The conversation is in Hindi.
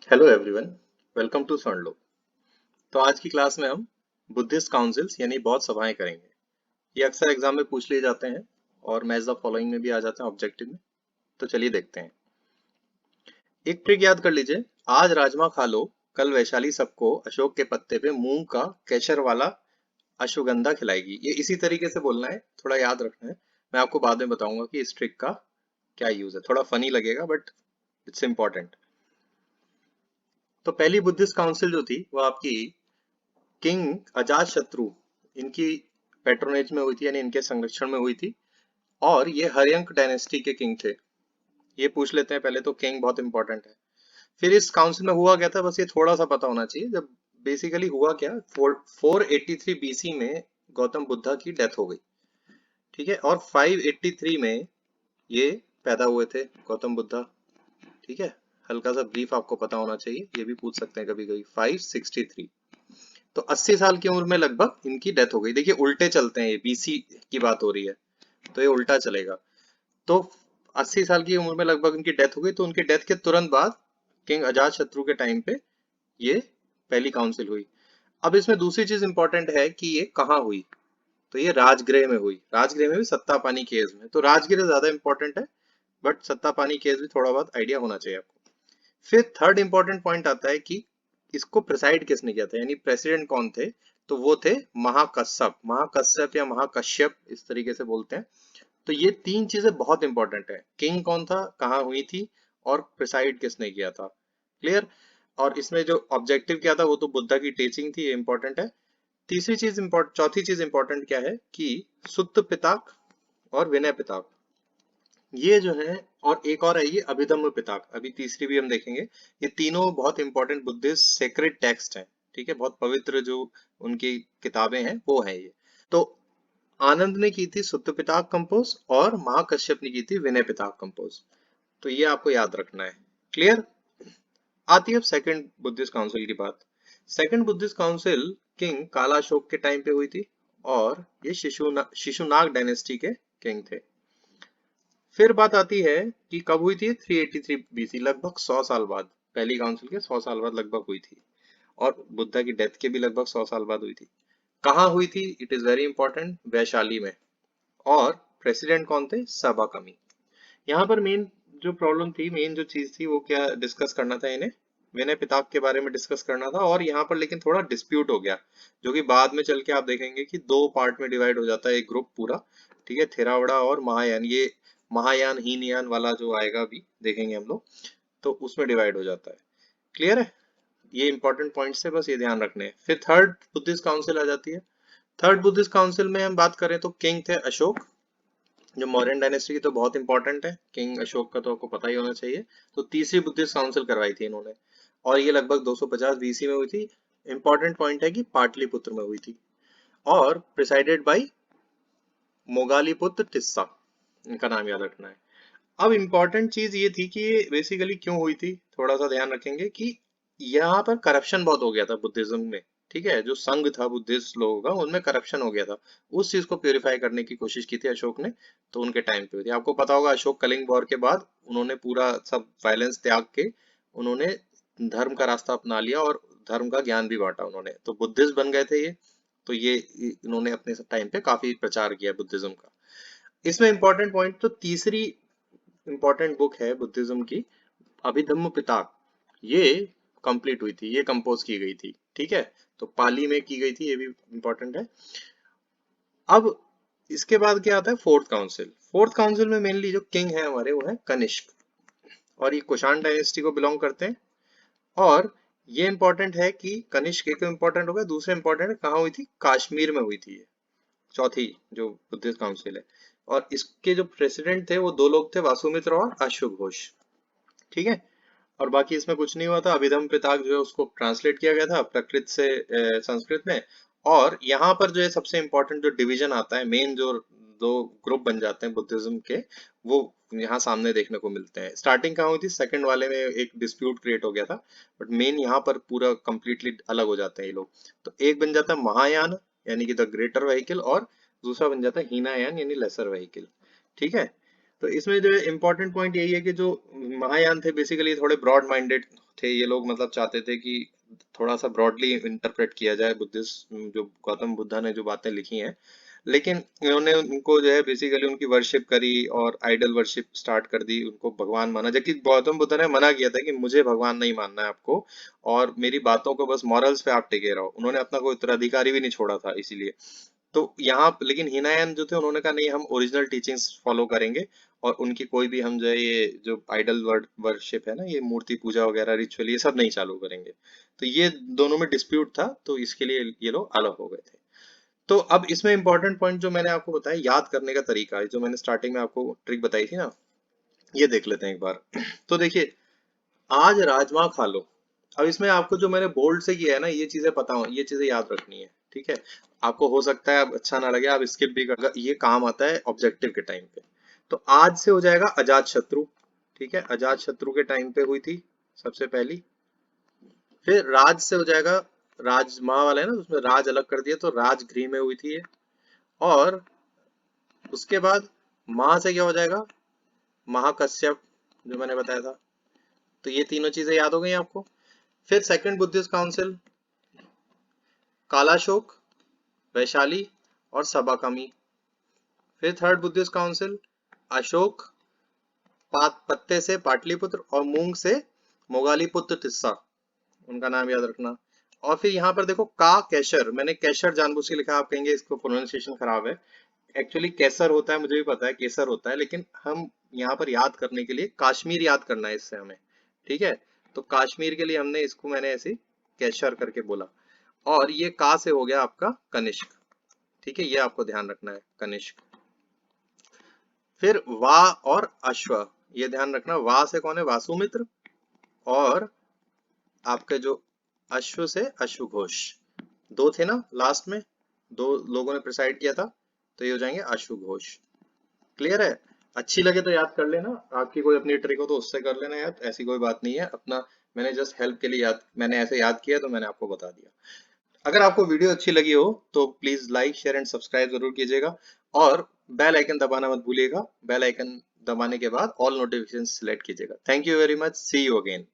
Hello everyone, welcome to Sunlo. तो आज की क्लास में हम बुद्धिस्ट काउंसिल्स यानी बौद्ध सभाएं करेंगे। ये अक्सर एग्जाम में पूछ लिए जाते हैं और मैच द फॉलोइंग में भी आ जाते हैं ऑब्जेक्टिव में। तो चलिए देखते हैं। एक ट्रिक याद कर लीजिए। आज राजमा खा लो, कल वैशाली सबको अशोक के पत्ते पे मूंग का केसर वाला अश्वगंधा खिलाएगी। ये इसी तरीके से बोलना है, थोड़ा याद रखना है। मैं आपको बाद में बताऊंगा कि इस ट्रिक का क्या यूज है। थोड़ा फनी लगेगा बट इट्स इम्पोर्टेंट। तो पहली बुद्धिस्ट काउंसिल जो थी वो आपकी किंग अजात शत्रु इनकी पेट्रोनेज में हुई थी, यानी इनके संरक्षण में हुई थी। और ये हर्यंक डायनेस्टी के किंग थे। ये पूछ लेते हैं पहले, तो किंग बहुत इंपॉर्टेंट है। फिर इस काउंसिल में हुआ क्या था, बस ये थोड़ा सा पता होना चाहिए। जब बेसिकली हुआ क्या, 483 बीसी में गौतम बुद्धा की डेथ हो गई। ठीक है, और 583 में ये पैदा हुए थे गौतम बुद्धा। ठीक है, हल्का सा ब्रीफ आपको पता होना चाहिए, ये भी पूछ सकते हैं कभी कभी। 563, तो 80 साल की उम्र में लगभग इनकी डेथ हो गई। देखिए उल्टे चलते हैं, ये बीसी की बात हो रही है तो ये उल्टा चलेगा। तो 80 साल की उम्र में लगभग इनकी डेथ हो गई, तो उनकी डेथ के तुरंत बाद किंग अजात शत्रु के टाइम पे ये पहली काउंसिल हुई। अब इसमें दूसरी चीज इंपॉर्टेंट है कि ये कहाँ हुई। तो ये राजगृह में हुई। राजगृह में भी सत्ता पानी केस में, तो राजगृह ज्यादा इंपॉर्टेंट है, बट सत्ता पानी केस भी थोड़ा बहुत आइडिया होना चाहिए आपको। फिर थर्ड इंपॉर्टेंट पॉइंट आता है कि इसको प्रेसाइड किसने किया था, यानी प्रेसिडेंट कौन थे। तो वो थे महाकश्यप। महाकश्यप या महाकश्यप इस तरीके से बोलते हैं। तो ये तीन चीजें बहुत इंपॉर्टेंट है। किंग कौन था, कहाँ हुई थी, और प्रिसाइड किसने किया था। क्लियर। और इसमें जो ऑब्जेक्टिव क्या था वो तो बुद्धा की टीचिंग थी, ये इंपॉर्टेंट है। तीसरी चीज इंपॉर्टेंट, चौथी चीज इंपॉर्टेंट क्या है कि सुत्त पिताक और विनय पिताक, ये जो है। और एक और है ये अभिधम्म पिताक, अभी तीसरी भी हम देखेंगे। ये तीनों बहुत इंपॉर्टेंट बुद्धिस्ट सेक्रेड टेक्स्ट हैं। ठीक है, बहुत पवित्र जो उनकी किताबें हैं वो है ये। तो आनंद ने की थी सुत्त पिताक कंपोज और महाकश्यप ने की थी विनय पिताक कंपोज। तो ये आपको याद रखना है। क्लियर। आती है अब सेकंड बुद्धिस्ट काउंसिल की बात। सेकंड बुद्धिस्ट काउंसिल किंग काला अशोक के टाइम पे हुई थी, और ये शिशुनाग डायनेस्टी के किंग थे। फिर बात आती है कि कब हुई थी। 383 बीसी, लगभग 100 साल बाद। पहली काउंसिल के 100 साल बाद लगभग हुई थी, और बुद्धा की डेथ के भी लगभग 100 साल बाद हुई थी। कहाँ हुई थी, it is very important, Vaishali में। और प्रेसिडेंट कौन थे, सबा कमी। यहाँ पर मेन जो प्रॉब्लम थी, मेन जो चीज थी वो क्या डिस्कस करना था इन्हें, विनय पिताक के बारे में डिस्कस करना था। और यहाँ पर लेकिन थोड़ा डिस्प्यूट हो गया, जो कि बाद में चल के आप देखेंगे कि दो पार्ट में डिवाइड हो जाता है एक ग्रुप पूरा। ठीक है, थेरावड़ा और महायान, ये महायान हीनयान वाला जो आएगा अभी देखेंगे हम लोग, तो उसमें डिवाइड हो जाता है। क्लियर है। ये इंपॉर्टेंट पॉइंट्स है, बस ये ध्यान रखने हैं। फिर थर्ड बुद्धिस्ट काउंसिल आ जाती है। थर्ड बुद्धिस्ट काउंसिल में हम बात करें तो किंग थे अशोक, जो मौर्यन डायनेस्टी की तो बहुत इंपॉर्टेंट है। किंग अशोक का तो आपको पता ही होना चाहिए। तो तीसरी बुद्धिस्ट काउंसिल करवाई थी इन्होंने, और ये लगभग 250 बीसी में हुई थी। इंपॉर्टेंट पॉइंट है कि पाटलिपुत्र में हुई थी, और प्रिसाइडेड बाय मोगालीपुत्र टिस्सा, इनका नाम याद रखना है। अब इम्पोर्टेंट चीज ये थी कि ये बेसिकली क्यों हुई थी, थोड़ा सा ध्यान रखेंगे कि यहाँ पर करप्शन बहुत हो गया था बुद्धिज्म में। ठीक है, जो संघ था बुद्धिस्ट लोगों का उनमें करप्शन हो गया था। उस चीज को प्यूरिफाई करने की कोशिश की थी अशोक ने, तो उनके टाइम पे हुई थी। आपको पता होगा अशोक कलिंग वॉर के बाद उन्होंने पूरा सब वायलेंस त्याग के उन्होंने धर्म का रास्ता अपना लिया, और धर्म का ज्ञान भी बांटा उन्होंने, तो बुद्धिस्ट बन गए थे ये। तो ये इन्होंने अपने टाइम पे काफी प्रचार किया बुद्धिज्म का। इसमें इंपॉर्टेंट पॉइंट, तो तीसरी इंपॉर्टेंट बुक है बुद्धिज्म की, अभिधम्म पिताक। ये कंप्लीट हुई थी, ये कंपोज की गई थी। ठीक है, तो पाली में की गई थी, ये भी इंपॉर्टेंट है। अब इसके बाद क्या आता है, फोर्थ काउंसिल। फोर्थ काउंसिल में मेनली जो किंग है हमारे वो है कनिष्क, और ये कुषाण डायनेस्टी को बिलोंग करते हैं। और ये इंपॉर्टेंट है कि कनिष्क एक इंपॉर्टेंट हो गया, दूसरा इंपॉर्टेंट है कहाँ हुई थी, कश्मीर में हुई थी ये, चौथी जो बुद्धिस्ट काउंसिल है। और इसके जो प्रेसिडेंट थे वो दो लोग थे, वासुमित्र और अश्वघोष। ठीक है, और बाकी इसमें कुछ नहीं हुआ था। अभिधम पिताक जो है उसको ट्रांसलेट किया गया था प्रकृत से संस्कृत में। और यहाँ पर जो है सबसे इम्पोर्टेंट जो डिवीजन आता है, मेन जो दो ग्रुप बन जाते हैं बुद्धिज्म के, वो यहाँ सामने देखने को मिलते हैं। स्टार्टिंग कहाँ हुई थी, सेकंड वाले में एक डिस्प्यूट क्रिएट हो गया था, बट मेन यहाँ पर पूरा कंप्लीटली अलग हो जाते हैं ये लोग। तो एक बन जाता है महायान, यानी कि द ग्रेटर व्हीकल, और दूसरा बन जाता है हीनायान यानी लेसर व्हीकल। ठीक है, तो इसमें जो इम्पोर्टेंट पॉइंट यही है कि जो महायान थे बेसिकली थोड़े ब्रॉड माइंडेड थे ये लोग, मतलब चाहते थे कि थोड़ा सा ब्रॉडली इंटरप्रेट किया जाए बुद्धिस्ट, जो गौतम बुद्धा ने जो बातें लिखी हैं। लेकिन इन्होंने उनको जो है बेसिकली उनकी वर्शिप करी और आइडल वर्शिप स्टार्ट कर दी, उनको भगवान माना, जबकि गौतम बुद्ध ने मना किया था कि मुझे भगवान नहीं मानना है आपको, और मेरी बातों को बस मॉरल्स पे आप टिके रहो। उन्होंने अपना कोई उत्तराधिकारी भी नहीं छोड़ा था इसीलिए। तो यहाँ लेकिन हिनायन जो थे उन्होंने कहा नहीं, हम ओरिजिनल टीचिंग्स फॉलो करेंगे, और उनकी कोई भी हम जो है ये जो आइडल वर्शिप है ना, ये मूर्ति पूजा वगैरह रिचुअल ये सब नहीं चालू करेंगे। तो ये दोनों में डिस्प्यूट था, तो इसके लिए ये लोग अलग हो गए थे। तो अब इसमें इंपॉर्टेंट पॉइंट जो मैंने आपको बताया याद करने का तरीका, जो मैंने स्टार्टिंग में आपको ट्रिक बताई थी ना, ये देख लेते हैं एक बार। तो देखिए, आज राजमा खा लो। अब इसमें आपको जो मैंने बोल्ड से किया है ना, ये चीजें पता हो, ये चीजें याद रखनी है, ठीक है। आपको हो सकता है अब अच्छा ना लगे, आप स्किप भी कर, ये काम आता है ऑब्जेक्टिव के टाइम पे। तो आज से हो जाएगा अजात शत्रु, ठीक है, अजात शत्रु के टाइम पे हुई थी सबसे पहली। फिर राज से हो जाएगा, राज माँ वाला है ना, उसमें राज अलग कर दिया, तो राजगृह में हुई थी ये। और उसके बाद माँ से क्या हो जाएगा, महाकश्यप, जो मैंने बताया था। तो ये तीनों चीजें याद हो गई आपको। फिर second Buddhist council, Kalashoka, Vaishali और सबाकमी। फिर थर्ड बुद्धिस्ट काउंसिल, अशोक, पत्ते से पाटलिपुत्र और मूंग से मोगालीपुत्र तिस्सा, उनका नाम याद रखना। और फिर यहाँ पर देखो का कैशर, मैंने कैशर जानबूझ के लिखा, आप कहेंगे इसको प्रोनाउंसिएशन खराब है। एक्चुअली कैसर होता है, मुझे भी पता है केसर होता है, लेकिन हम यहाँ पर याद करने के लिए काश्मीर याद करना है इससे हमें, ठीक है। तो काश्मीर के लिए हमने इसको मैंने ऐसे कैशर करके बोला। और ये का से हो गया आपका कनिष्क, ठीक है, ये आपको ध्यान रखना है, कनिष्क। फिर वा और अश्व, ये ध्यान रखना, वा से कौन है, वासुमित्र, और आपके जो अश्व से अश्वघोष, दो थे ना लास्ट में, दो लोगों ने प्रिसाइड किया था, तो ये हो जाएंगे अश्वघोष। क्लियर है। अच्छी लगे तो याद कर लेना, आपकी कोई अपनी ट्रिक हो तो उससे कर लेना याद, ऐसी कोई बात नहीं है अपना। मैंने जस्ट हेल्प के लिए याद, मैंने ऐसे याद किया तो मैंने आपको बता दिया। अगर आपको वीडियो अच्छी लगी हो तो please like share and subscribe जरूर कीजिएगा, और बेल आइकन दबाना मत भूलिएगा। बेल आइकन दबाने के बाद ऑल नोटिफिकेशन सिलेक्ट कीजिएगा। Thank you very much, see you again.